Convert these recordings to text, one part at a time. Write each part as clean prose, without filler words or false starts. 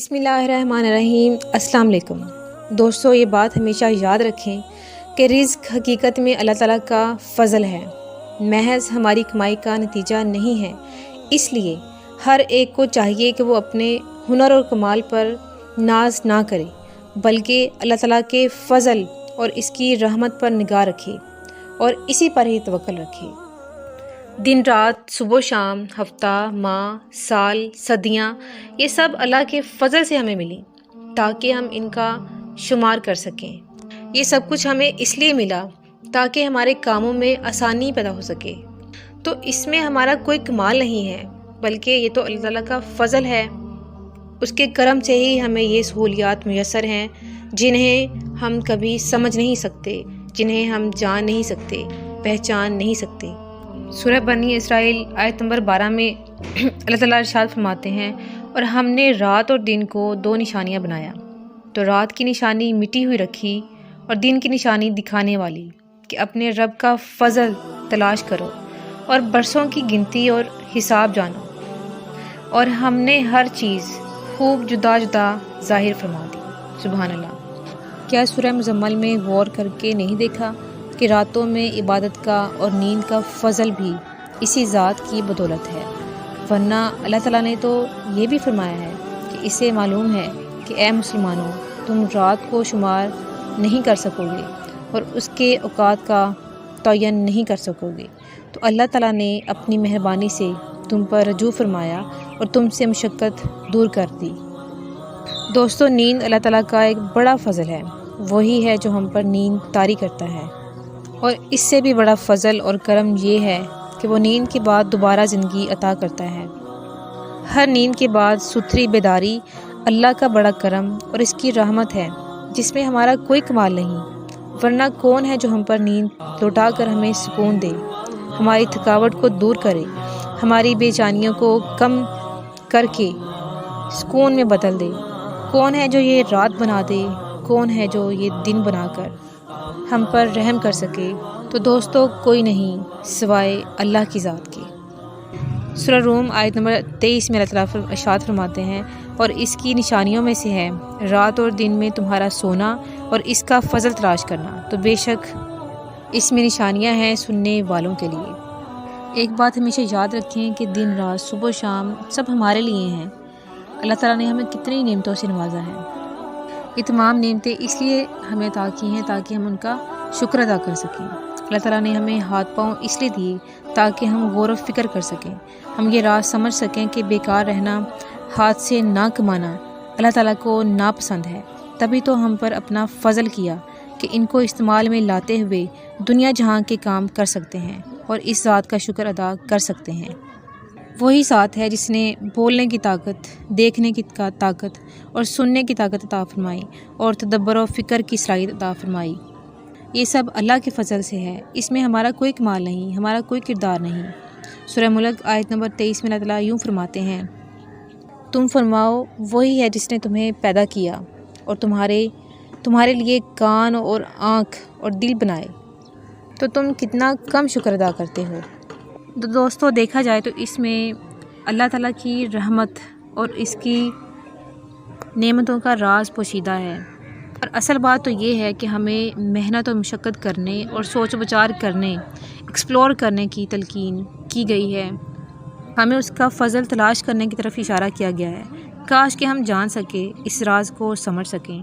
بسم اللہ الرحمن الرحیم۔ السلام علیکم دوستو، یہ بات ہمیشہ یاد رکھیں کہ رزق حقیقت میں اللہ تعالیٰ کا فضل ہے، محض ہماری کمائی کا نتیجہ نہیں ہے۔ اس لیے ہر ایک کو چاہیے کہ وہ اپنے ہنر اور کمال پر ناز نہ کرے، بلکہ اللہ تعالیٰ کے فضل اور اس کی رحمت پر نگاہ رکھے اور اسی پر ہی توکل رکھے۔ دن رات، صبح و شام، ہفتہ، ماہ، سال، صدیاں، یہ سب اللہ کے فضل سے ہمیں ملی تاکہ ہم ان کا شمار کر سکیں۔ یہ سب کچھ ہمیں اس لیے ملا تاکہ ہمارے کاموں میں آسانی پیدا ہو سکے۔ تو اس میں ہمارا کوئی کمال نہیں ہے، بلکہ یہ تو اللہ تعالیٰ کا فضل ہے۔ اس کے کرم سے ہی ہمیں یہ سہولیات میسر ہیں جنہیں ہم کبھی سمجھ نہیں سکتے، جنہیں ہم جان نہیں سکتے، پہچان نہیں سکتے۔ سورہ بنی اسرائیل آیت نمبر 12 میں اللہ تعالیٰ ارشاد فرماتے ہیں، اور ہم نے رات اور دن کو 2 نشانیاں بنایا، تو رات کی نشانی مٹی ہوئی رکھی اور دن کی نشانی دکھانے والی، کہ اپنے رب کا فضل تلاش کرو اور برسوں کی گنتی اور حساب جانو۔ اور ہم نے ہر چیز خوب جدا جدا ظاہر فرما دی۔ سبحان اللہ۔ کیا سورہ مزمل میں غور کر کے نہیں دیکھا کہ راتوں میں عبادت کا اور نیند کا فضل بھی اسی ذات کی بدولت ہے؟ ورنہ اللہ تعالیٰ نے تو یہ بھی فرمایا ہے کہ اسے معلوم ہے کہ اے مسلمانوں، تم رات کو شمار نہیں کر سکو گے اور اس کے اوقات کا تعین نہیں کر سکو گے۔ تو اللہ تعالیٰ نے اپنی مہربانی سے تم پر رجوع فرمایا اور تم سے مشقت دور کر دی۔ دوستو، نیند اللہ تعالیٰ کا ایک بڑا فضل ہے۔ وہی ہے جو ہم پر نیند طاری کرتا ہے، اور اس سے بھی بڑا فضل اور کرم یہ ہے کہ وہ نیند کے بعد دوبارہ زندگی عطا کرتا ہے۔ ہر نیند کے بعد ستھری بیداری اللہ کا بڑا کرم اور اس کی رحمت ہے، جس میں ہمارا کوئی کمال نہیں۔ ورنہ کون ہے جو ہم پر نیند لوٹا کر ہمیں سکون دے، ہماری تھکاوٹ کو دور کرے، ہماری بے چینیوں کو کم کر کے سکون میں بدل دے؟ کون ہے جو یہ رات بنا دے؟ کون ہے جو یہ دن بنا کر ہم پر رحم کر سکے؟ تو دوستو، کوئی نہیں سوائے اللہ کی ذات کے۔ سورہ روم آیت نمبر 23 میں اللہ تعالیٰ ارشاد فرماتے ہیں، اور اس کی نشانیوں میں سے ہے رات اور دن میں تمہارا سونا اور اس کا فضل تلاش کرنا، تو بے شک اس میں نشانیاں ہیں سننے والوں کے لیے۔ ایک بات ہمیشہ یاد رکھیں کہ دن رات، صبح و شام سب ہمارے لیے ہیں۔ اللہ تعالیٰ نے ہمیں کتنی نعمتوں سے نوازا ہے۔ یہ تمام نعمتیں اس لیے ہمیں عطا کی ہیں تاکہ ہم ان کا شکر ادا کر سکیں۔ اللہ تعالیٰ نے ہمیں ہاتھ پاؤں اس لیے دیے تاکہ ہم غور و فکر کر سکیں، ہم یہ راز سمجھ سکیں کہ بیکار رہنا، ہاتھ سے نہ کمانا اللہ تعالیٰ کو ناپسند ہے۔ تبھی تو ہم پر اپنا فضل کیا کہ ان کو استعمال میں لاتے ہوئے دنیا جہاں کے کام کر سکتے ہیں اور اس ذات کا شکر ادا کر سکتے ہیں۔ وہی ذات ہے جس نے بولنے کی طاقت، دیکھنے کی طاقت اور سننے کی طاقت عطا فرمائی اور تدبر و فکر کی صلاحیت عطا فرمائی۔ یہ سب اللہ کے فضل سے ہے، اس میں ہمارا کوئی کمال نہیں، ہمارا کوئی کردار نہیں۔ سورہ ملک آیت نمبر 23 میں اللہ تعالیٰ یوں فرماتے ہیں، تم فرماؤ وہی ہے جس نے تمہیں پیدا کیا اور تمہارے لیے کان اور آنکھ اور دل بنائے، تو تم کتنا کم شکر ادا کرتے ہو۔ تو دوستو، دیکھا جائے تو اس میں اللہ تعالیٰ کی رحمت اور اس کی نعمتوں کا راز پوشیدہ ہے۔ اور اصل بات تو یہ ہے کہ ہمیں محنت اور مشقت کرنے اور سوچ و بچار کرنے، ایکسپلور کرنے کی تلقین کی گئی ہے۔ ہمیں اس کا فضل تلاش کرنے کی طرف اشارہ کیا گیا ہے۔ کاش کہ ہم جان سکیں، اس راز کو سمجھ سکیں۔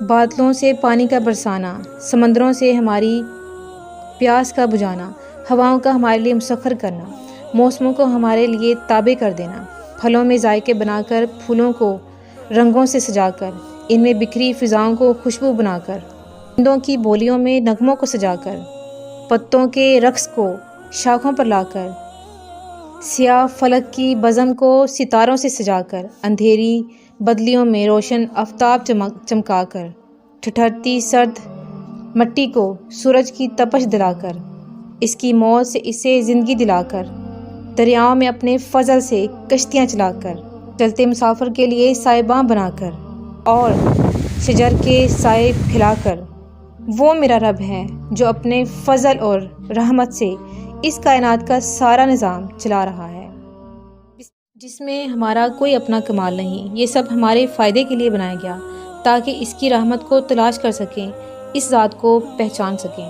بادلوں سے پانی کا برسانا، سمندروں سے ہماری پیاس کا بجھانا، ہواؤں کا ہمارے لیے مسخر کرنا، موسموں کو ہمارے لیے تابع کر دینا، پھلوں میں ذائقے بنا کر، پھولوں کو رنگوں سے سجا کر، ان میں بکھری فضاؤں کو خوشبو بنا کر، پرندوں کی بولیوں میں نغموں کو سجا کر، پتوں کے رقص کو شاخوں پر لا کر، سیاہ فلک کی بزم کو ستاروں سے سجا کر، اندھیری بدلیوں میں روشن آفتاب چمکا کر، ٹھٹھرتی سرد مٹی کو سورج کی تپش دلا کر، اس کی موت سے اسے زندگی دلا کر، دریاؤں میں اپنے فضل سے کشتیاں چلا کر، چلتے مسافر کے لیے سائباں بنا کر اور شجر کے سائے پھیلا کر، وہ میرا رب ہے جو اپنے فضل اور رحمت سے اس کائنات کا سارا نظام چلا رہا ہے۔ جس میں ہمارا کوئی اپنا کمال نہیں، یہ سب ہمارے فائدے کے لیے بنایا گیا تاکہ اس کی رحمت کو تلاش کر سکیں، اس ذات کو پہچان سکیں۔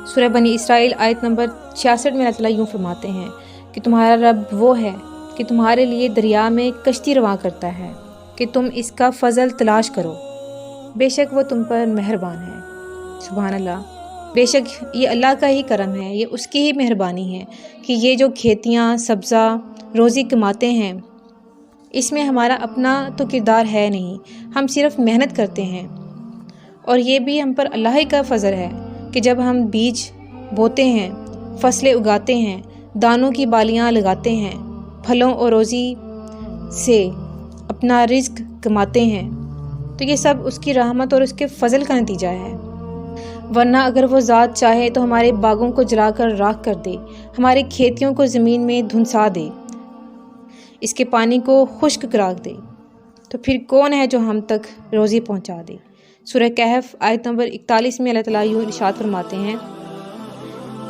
سورہ بنی اسرائیل آیت نمبر 66 میں اللہ تعالیٰ یوں فرماتے ہیں کہ تمہارا رب وہ ہے کہ تمہارے لیے دریا میں کشتی رواں کرتا ہے کہ تم اس کا فضل تلاش کرو، بے شک وہ تم پر مہربان ہے۔ سبحان اللہ، بے شک یہ اللہ کا ہی کرم ہے، یہ اس کی ہی مہربانی ہے کہ یہ جو کھیتیاں سبزہ روزی کماتے ہیں، اس میں ہمارا اپنا تو کردار ہے نہیں، ہم صرف محنت کرتے ہیں، اور یہ بھی ہم پر اللہ ہی کا فضل ہے کہ جب ہم بیج بوتے ہیں، فصلیں اگاتے ہیں، دانوں کی بالیاں لگاتے ہیں، پھلوں اور روزی سے اپنا رزق کماتے ہیں، تو یہ سب اس کی رحمت اور اس کے فضل کا نتیجہ ہے۔ ورنہ اگر وہ ذات چاہے تو ہمارے باغوں کو جلا کر راکھ کر دے، ہماری کھیتیوں کو زمین میں دھنسا دے، اس کے پانی کو خشک کرا دے، تو پھر کون ہے جو ہم تک روزی پہنچا دے؟ سورہ کہف آیت نمبر 41 میں اللہ تعالیٰ یوں ارشاد فرماتے ہیں،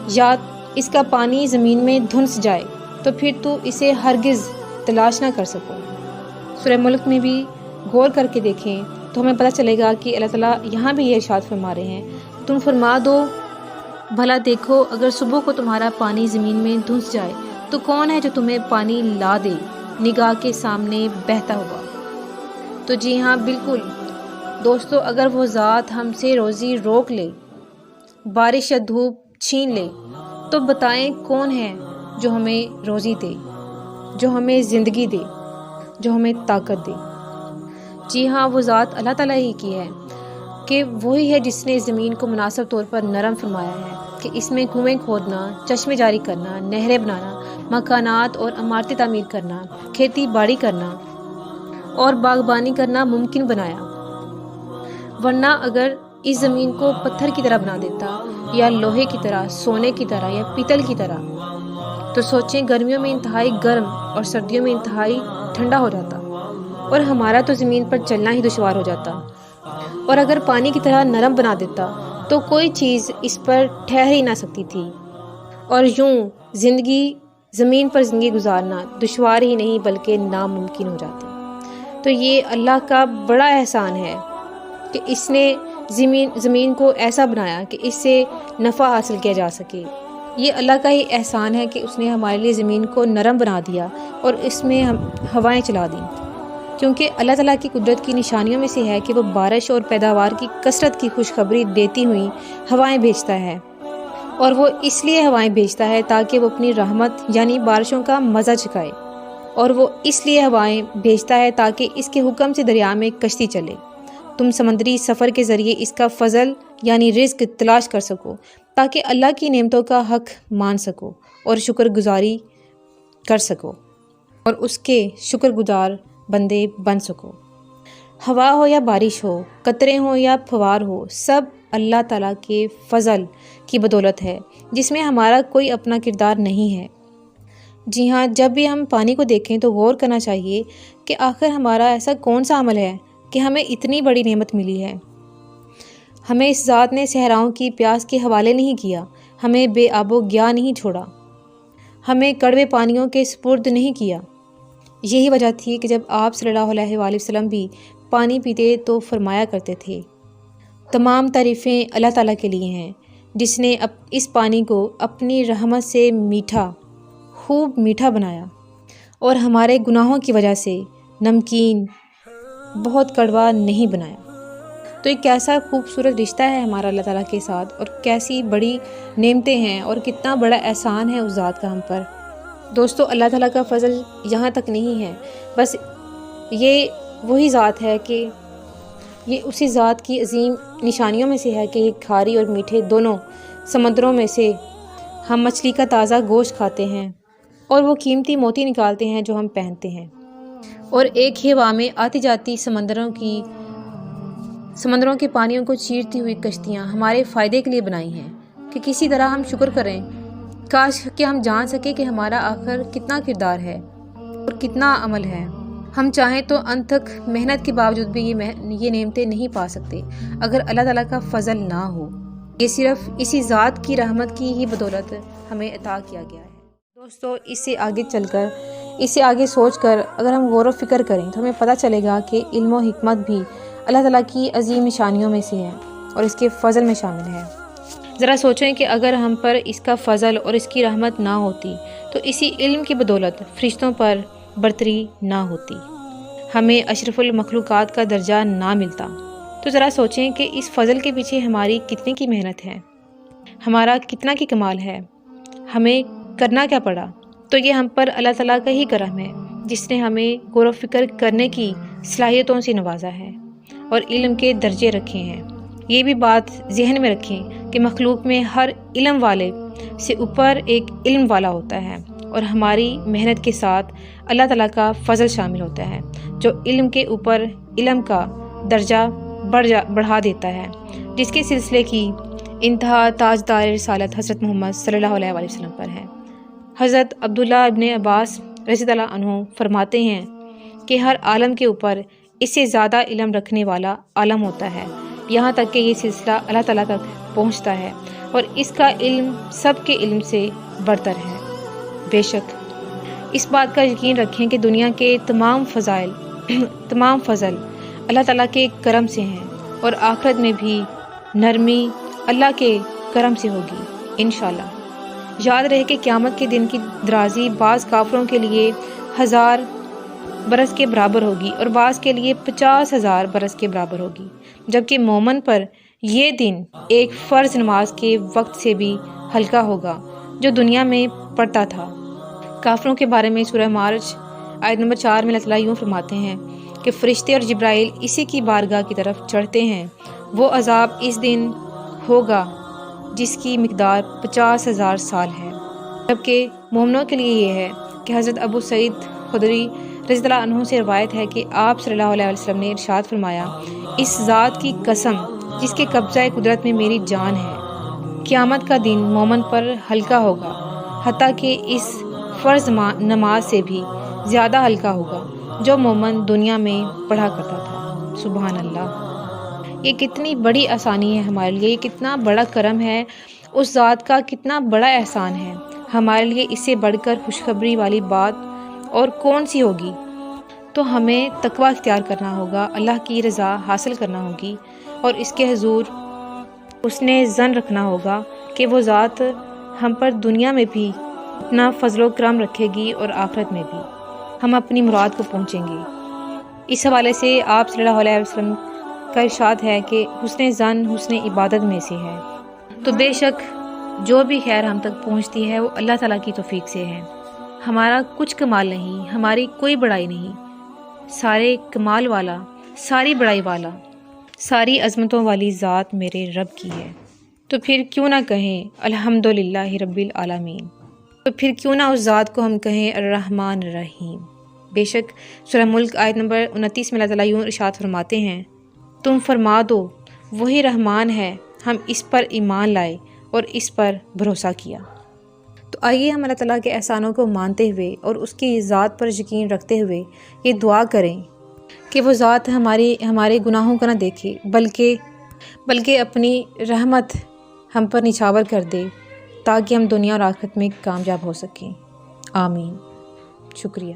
یا اس کا پانی زمین میں دھنس جائے تو پھر تو اسے ہرگز تلاش نہ کر سکو۔ سورہ ملک میں بھی غور کر کے دیکھیں تو ہمیں پتہ چلے گا کہ اللہ تعالیٰ یہاں بھی یہ ارشاد فرما رہے ہیں، تم فرما دو بھلا دیکھو اگر صبح کو تمہارا پانی زمین میں دھنس جائے تو کون ہے جو تمہیں پانی لا دے، نگاہ کے سامنے بہتا ہوا۔ تو جی ہاں بالکل دوستو، اگر وہ ذات ہم سے روزی روک لے، بارش یا دھوپ چھین لے، تو بتائیں کون ہے جو ہمیں روزی دے، جو ہمیں زندگی دے، جو ہمیں طاقت دے؟ جی ہاں، وہ ذات اللہ تعالیٰ ہی کی ہے کہ وہی ہے جس نے زمین کو مناسب طور پر نرم فرمایا ہے کہ اس میں کنویں کھودنا، چشمے جاری کرنا، نہریں بنانا، مکانات اور عمارتیں تعمیر کرنا، کھیتی باڑی کرنا اور باغبانی کرنا ممکن بنایا۔ ورنہ اگر اس زمین کو پتھر کی طرح بنا دیتا، یا لوہے کی طرح، سونے کی طرح یا پیتل کی طرح، تو سوچیں گرمیوں میں انتہائی گرم اور سردیوں میں انتہائی ٹھنڈا ہو جاتا، اور ہمارا تو زمین پر چلنا ہی دشوار ہو جاتا۔ اور اگر پانی کی طرح نرم بنا دیتا تو کوئی چیز اس پر ٹھہر ہی نہ سکتی تھی، اور یوں زمین پر زندگی گزارنا دشوار ہی نہیں بلکہ ناممکن ہو جاتی۔ تو یہ اللہ کا بڑا احسان ہے کہ اس نے زمین کو ایسا بنایا کہ اس سے نفع حاصل کیا جا سکے۔ یہ اللہ کا ہی احسان ہے کہ اس نے ہمارے لیے زمین کو نرم بنا دیا اور اس میں ہوائیں چلا دیں، کیونکہ اللہ تعالیٰ کی قدرت کی نشانیوں میں سے ہے کہ وہ بارش اور پیداوار کی کثرت کی خوشخبری دیتی ہوئی ہوائیں بھیجتا ہے، اور وہ اس لیے ہوائیں بھیجتا ہے تاکہ وہ اپنی رحمت یعنی بارشوں کا مزہ چکھائے، اور وہ اس لیے ہوائیں بھیجتا ہے تاکہ اس کے حکم سے دریا میں کشتی چلے، تم سمندری سفر کے ذریعے اس کا فضل یعنی رزق تلاش کر سکو، تاکہ اللہ کی نعمتوں کا حق مان سکو اور شکر گزاری کر سکو اور اس کے شکر گزار بندے بن سکو۔ ہوا ہو یا بارش ہو، قطرے ہوں یا پھوار ہو، سب اللہ تعالیٰ کے فضل کی بدولت ہے، جس میں ہمارا کوئی اپنا کردار نہیں ہے۔ جی ہاں، جب بھی ہم پانی کو دیکھیں تو غور کرنا چاہیے کہ آخر ہمارا ایسا کون سا عمل ہے کہ ہمیں اتنی بڑی نعمت ملی ہے۔ ہمیں اس ذات نے صحراؤں کی پیاس کے حوالے نہیں کیا، ہمیں بے آب و گیا نہیں چھوڑا، ہمیں کڑوے پانیوں کے سپرد نہیں کیا۔ یہی وجہ تھی کہ جب آپ صلی اللہ علیہ وآلہ وسلم بھی پانی پیتے تو فرمایا کرتے تھے، تمام تعریفیں اللہ تعالیٰ کے لیے ہیں جس نے اس پانی کو اپنی رحمت سے خوب میٹھا بنایا اور ہمارے گناہوں کی وجہ سے نمکین بہت کڑوا نہیں بنایا۔ تو یہ کیسا خوبصورت رشتہ ہے ہمارا اللہ تعالیٰ کے ساتھ، اور کیسی بڑی نعمتیں ہیں اور کتنا بڑا احسان ہے اس ذات کا ہم پر۔ دوستو، اللہ تعالیٰ کا فضل یہاں تک نہیں ہے، بس یہ وہی ذات ہے کہ یہ اسی ذات کی عظیم نشانیوں میں سے ہے کہ کھاری اور میٹھے دونوں سمندروں میں سے ہم مچھلی کا تازہ گوشت کھاتے ہیں، اور وہ قیمتی موتی نکالتے ہیں جو ہم پہنتے ہیں، اور ایک ہی ہوا میں آتی جاتی سمندروں کے پانیوں کو چیرتی ہوئی کشتیاں ہمارے فائدے کے لیے بنائی ہیں کہ کسی طرح ہم شکر کریں۔ کاش کہ ہم جان سکیں کہ ہمارا آخر کتنا کردار ہے اور کتنا عمل ہے۔ ہم چاہیں تو انت تک محنت کے باوجود بھی یہ نعمتیں نہیں پا سکتے اگر اللہ تعالیٰ کا فضل نہ ہو۔ یہ صرف اسی ذات کی رحمت کی ہی بدولت ہمیں عطا کیا گیا ہے۔ دوستو، اس سے آگے چل کر اسے آگے سوچ کر اگر ہم غور و فکر کریں تو ہمیں پتہ چلے گا کہ علم و حکمت بھی اللہ تعالیٰ کی عظیم نشانیوں میں سے ہے اور اس کے فضل میں شامل ہے۔ ذرا سوچیں کہ اگر ہم پر اس کا فضل اور اس کی رحمت نہ ہوتی تو اسی علم کی بدولت فرشتوں پر برتری نہ ہوتی، ہمیں اشرف المخلوقات کا درجہ نہ ملتا۔ تو ذرا سوچیں کہ اس فضل کے پیچھے ہماری کتنے کی محنت ہے، ہمارا کتنا کی کمال ہے، ہمیں کرنا کیا پڑا۔ تو یہ ہم پر اللہ تعالیٰ کا ہی کرم ہے جس نے ہمیں غور و فکر کرنے کی صلاحیتوں سے نوازا ہے اور علم کے درجے رکھے ہیں۔ یہ بھی بات ذہن میں رکھیں کہ مخلوق میں ہر علم والے سے اوپر ایک علم والا ہوتا ہے اور ہماری محنت کے ساتھ اللہ تعالیٰ کا فضل شامل ہوتا ہے جو علم کے اوپر علم کا درجہ بڑھا دیتا ہے، جس کے سلسلے کی انتہا تاجدار رسالت حضرت محمد صلی اللہ علیہ وآلہ وسلم پر ہے۔ حضرت عبداللہ ابن عباس رضی اللہ عنہ فرماتے ہیں کہ ہر عالم کے اوپر اس سے زیادہ علم رکھنے والا عالم ہوتا ہے، یہاں تک کہ یہ سلسلہ اللہ تعالیٰ تک پہنچتا ہے اور اس کا علم سب کے علم سے برتر ہے۔ بے شک اس بات کا یقین رکھیں کہ دنیا کے تمام فضل اللہ تعالیٰ کے کرم سے ہیں اور آخرت میں بھی نرمی اللہ کے کرم سے ہوگی انشاءاللہ۔ یاد رہے کہ قیامت کے دن کی درازی بعض کافروں کے لیے 1000 برس کے برابر ہوگی اور بعض کے لیے 50,000 برس کے برابر ہوگی، جبکہ مومن پر یہ دن ایک فرض نماز کے وقت سے بھی ہلکا ہوگا جو دنیا میں پڑھتا تھا۔ کافروں کے بارے میں سورہ معارج آیت نمبر 4 میں اللہ تعالیٰ یوں فرماتے ہیں کہ فرشتے اور جبرائیل اسی کی بارگاہ کی طرف چڑھتے ہیں، وہ عذاب اس دن ہوگا جس کی مقدار 50,000 سال ہے۔ جبکہ مومنوں کے لیے یہ ہے کہ حضرت ابو سعید خدری رضی اللہ عنہ سے روایت ہے کہ آپ صلی اللہ علیہ وسلم نے ارشاد فرمایا، اس ذات کی قسم جس کے قبضہ قدرت میں میری جان ہے، قیامت کا دن مومن پر ہلکا ہوگا، حتیٰ کہ اس فرض نماز سے بھی زیادہ ہلکا ہوگا جو مومن دنیا میں پڑھا کرتا تھا۔ سبحان اللہ، یہ کتنی بڑی آسانی ہے ہمارے لیے، یہ کتنا بڑا کرم ہے، اس ذات کا کتنا بڑا احسان ہے ہمارے لیے۔ اس سے بڑھ کر خوشخبری والی بات اور کون سی ہوگی؟ تو ہمیں تقوی اختیار کرنا ہوگا، اللہ کی رضا حاصل کرنا ہوگی اور اس کے حضور حسن ظن رکھنا ہوگا کہ وہ ذات ہم پر دنیا میں بھی اپنا فضل و کرم رکھے گی اور آخرت میں بھی ہم اپنی مراد کو پہنچیں گے۔ اس حوالے سے آپ صلی اللہ علیہ وسلم کا ارشاد ہے کہ حسن ظن حسن عبادت میں سے ہے۔ تو بے شک جو بھی خیر ہم تک پہنچتی ہے وہ اللہ تعالیٰ کی توفیق سے ہے، ہمارا کچھ کمال نہیں، ہماری کوئی بڑائی نہیں، سارے کمال والا، ساری بڑائی والا، ساری عظمتوں والی ذات میرے رب کی ہے۔ تو پھر کیوں نہ کہیں الحمدللہ رب العالمین، تو پھر کیوں نہ اس ذات کو ہم کہیں الرحمن الرحیم۔ بے شک سورہ ملک آیت نمبر 29 میں اللہ تعالیٰ یوں ارشاد فرماتے ہیں، تم فرما دو وہی رحمان ہے، ہم اس پر ایمان لائے اور اس پر بھروسہ کیا۔ تو آئیے ہم اللہ تعالیٰ کے احسانوں کو مانتے ہوئے اور اس کی ذات پر یقین رکھتے ہوئے یہ دعا کریں کہ وہ ذات ہمارے گناہوں کا نہ دیکھے بلکہ اپنی رحمت ہم پر نچھاور کر دے تاکہ ہم دنیا اور آخرت میں کامیاب ہو سکیں۔ آمین۔ شکریہ۔